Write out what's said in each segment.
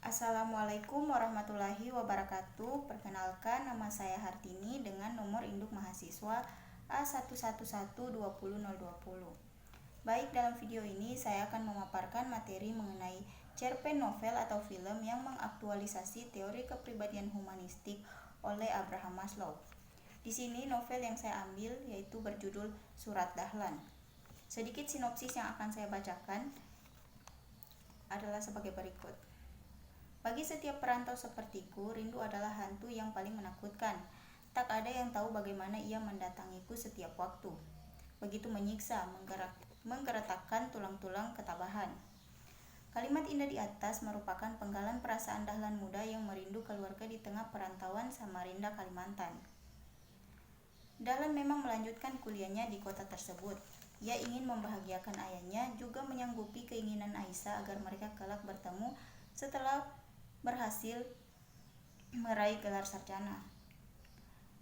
Assalamualaikum warahmatullahi wabarakatuh. Perkenalkan, nama saya Hartini dengan nomor induk mahasiswa A11120020. Baik, dalam video ini saya akan memaparkan materi mengenai cerpen novel atau film yang mengaktualisasi teori kepribadian humanistik oleh Abraham Maslow. Di sini novel yang saya ambil yaitu berjudul Surat Dahlan. Sedikit sinopsis yang akan saya bacakan adalah sebagai berikut. Bagi setiap perantau sepertiku, rindu adalah hantu yang paling menakutkan. Tak ada yang tahu bagaimana ia mendatangiku setiap waktu. Begitu menyiksa, menggeretakkan tulang-tulang ketabahan. Kalimat indah di atas merupakan penggalan perasaan Dahlan muda yang merindu keluarga di tengah perantauan Samarinda, Kalimantan. Dahlan memang melanjutkan kuliahnya di kota tersebut. Ia ingin membahagiakan ayahnya, juga menyanggupi keinginan Aisyah agar mereka kelak bertemu setelah berhasil meraih gelar sarjana.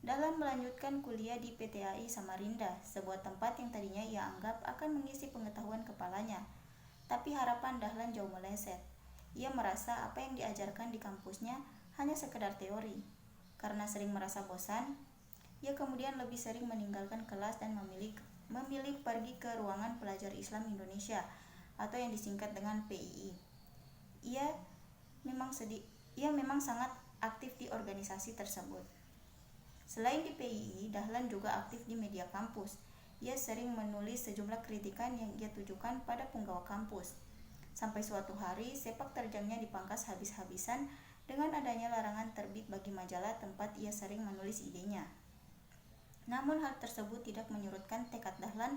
Dahlan melanjutkan kuliah di PTAI Samarinda, sebuah tempat yang tadinya ia anggap akan mengisi pengetahuan kepalanya. Tapi harapan Dahlan jauh meleset. Ia merasa apa yang diajarkan di kampusnya hanya sekedar teori. Karena sering merasa bosan, ia kemudian lebih sering meninggalkan kelas dan memilih pergi ke ruangan pelajar Islam Indonesia atau yang disingkat dengan PII. Ia memang sangat aktif di organisasi tersebut. Selain di PII, Dahlan juga aktif di media kampus. Ia sering menulis sejumlah kritikan yang ia tujukan pada punggawa kampus. Sampai suatu hari, sepak terjangnya dipangkas habis-habisan dengan adanya larangan terbit bagi majalah tempat ia sering menulis idenya. Namun hal tersebut tidak menyurutkan tekad Dahlan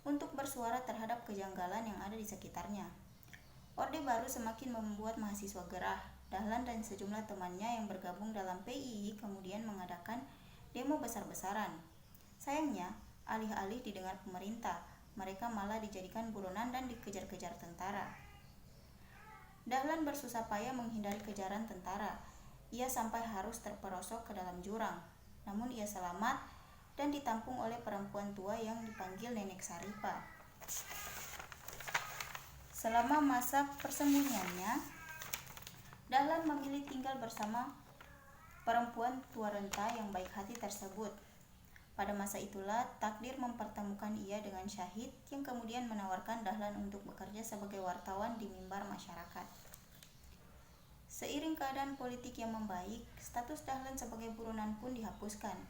untuk bersuara terhadap kejanggalan yang ada di sekitarnya. Orde Baru semakin membuat mahasiswa gerah. Dahlan dan sejumlah temannya yang bergabung dalam PII kemudian mengadakan demo besar-besaran. Sayangnya, alih-alih didengar pemerintah, mereka malah dijadikan buronan dan dikejar-kejar tentara. Dahlan bersusah payah menghindari kejaran tentara. Ia sampai harus terperosok ke dalam jurang. Namun ia selamat dan ditampung oleh perempuan tua yang dipanggil Nenek Saripa. Selama masa persembunyiannya, Dahlan memilih tinggal bersama perempuan tua renta yang baik hati tersebut. Pada masa itulah takdir mempertemukan ia dengan Syahid yang kemudian menawarkan Dahlan untuk bekerja sebagai wartawan di mimbar masyarakat. Seiring keadaan politik yang membaik, status Dahlan sebagai buronan pun dihapuskan.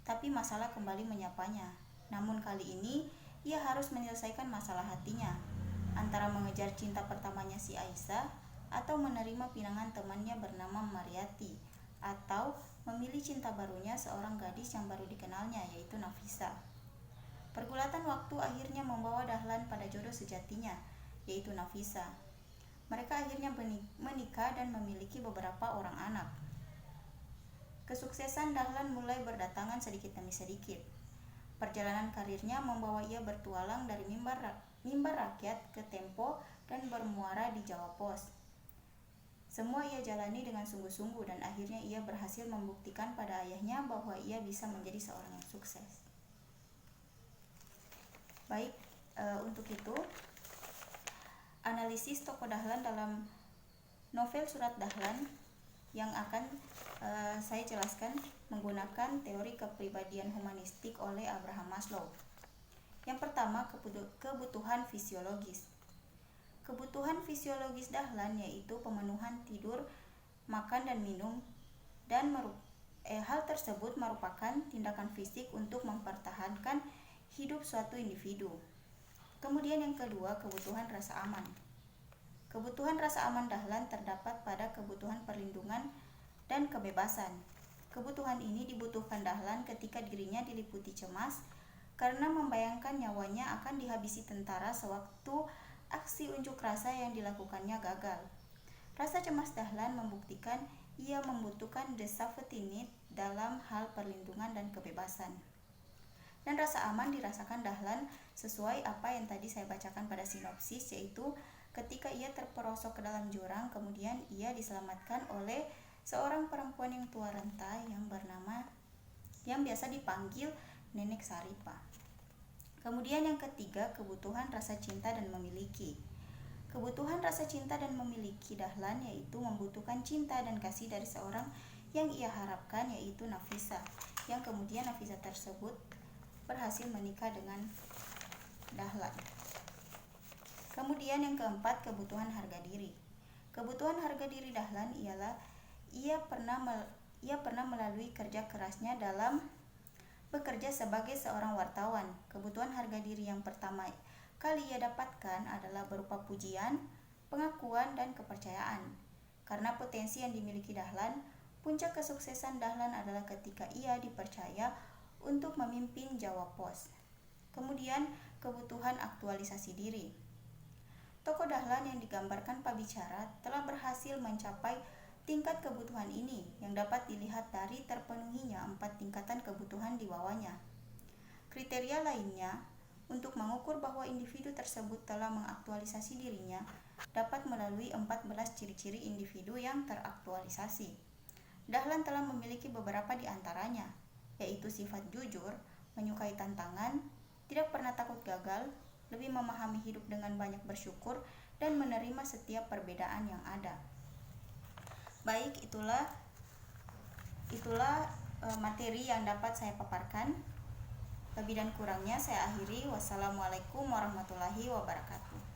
Tapi masalah kembali menyapanya. Namun kali ini ia harus menyelesaikan masalah hatinya, antara mengejar cinta pertamanya si Aisyah atau menerima pinangan temannya bernama Mariati, atau memilih cinta barunya seorang gadis yang baru dikenalnya yaitu Nafisa. Pergulatan waktu akhirnya membawa Dahlan pada jodoh sejatinya yaitu Nafisa. Mereka akhirnya menikah dan memiliki beberapa orang anak. Kesuksesan Dahlan mulai berdatangan sedikit demi sedikit. Perjalanan karirnya membawa ia bertualang dari mimbar rakyat ke Tempo dan bermuara di Jawa Pos. Semua ia jalani dengan sungguh-sungguh dan akhirnya ia berhasil membuktikan pada ayahnya bahwa ia bisa menjadi seorang yang sukses. Baik, untuk itu analisis tokoh Dahlan dalam novel Surat Dahlan yang akan saya jelaskan menggunakan teori kepribadian humanistik oleh Abraham Maslow. Yang pertama, kebutuhan fisiologis. Kebutuhan fisiologis Dahlan yaitu pemenuhan tidur, makan dan minum, dan hal tersebut merupakan tindakan fisik untuk mempertahankan hidup suatu individu. Kemudian yang kedua, kebutuhan rasa aman. Kebutuhan rasa aman Dahlan terdapat pada kebutuhan perlindungan dan kebebasan. Kebutuhan ini dibutuhkan Dahlan ketika dirinya diliputi cemas karena membayangkan nyawanya akan dihabisi tentara sewaktu aksi unjuk rasa yang dilakukannya gagal. Rasa cemas Dahlan membuktikan ia membutuhkan the safety net dalam hal perlindungan dan kebebasan. Dan rasa aman dirasakan Dahlan sesuai apa yang tadi saya bacakan pada sinopsis, yaitu ketika ia terperosok ke dalam jurang, kemudian ia diselamatkan oleh seorang perempuan yang tua renta yang biasa dipanggil Nenek Saripa. Kemudian yang ketiga, kebutuhan rasa cinta dan memiliki. Kebutuhan rasa cinta dan memiliki Dahlan yaitu membutuhkan cinta dan kasih dari seorang yang ia harapkan, yaitu Nafisa, yang kemudian Nafisa tersebut berhasil menikah dengan Dahlan. Kemudian yang keempat, kebutuhan harga diri. Kebutuhan harga diri Dahlan ialah ia pernah melalui kerja kerasnya dalam bekerja sebagai seorang wartawan. Kebutuhan harga diri yang pertama kali ia dapatkan adalah berupa pujian, pengakuan, dan kepercayaan. Karena potensi yang dimiliki Dahlan, puncak kesuksesan Dahlan adalah ketika ia dipercaya untuk memimpin Jawa Pos. Kemudian, kebutuhan aktualisasi diri. Tokoh Dahlan yang digambarkan Pabicara telah berhasil mencapai tingkat kebutuhan ini yang dapat dilihat dari terpenuhinya 4 tingkatan kebutuhan di bawahnya. Kriteria lainnya untuk mengukur bahwa individu tersebut telah mengaktualisasi dirinya dapat melalui 14 ciri-ciri individu yang teraktualisasi. Dahlan telah memiliki beberapa di antaranya, yaitu sifat jujur, menyukai tantangan, tidak pernah takut gagal, lebih memahami hidup dengan banyak bersyukur, dan menerima setiap perbedaan yang ada. Baik, itulah materi yang dapat saya paparkan. Lebih dan kurangnya saya akhiri. Wassalamualaikum warahmatullahi wabarakatuh.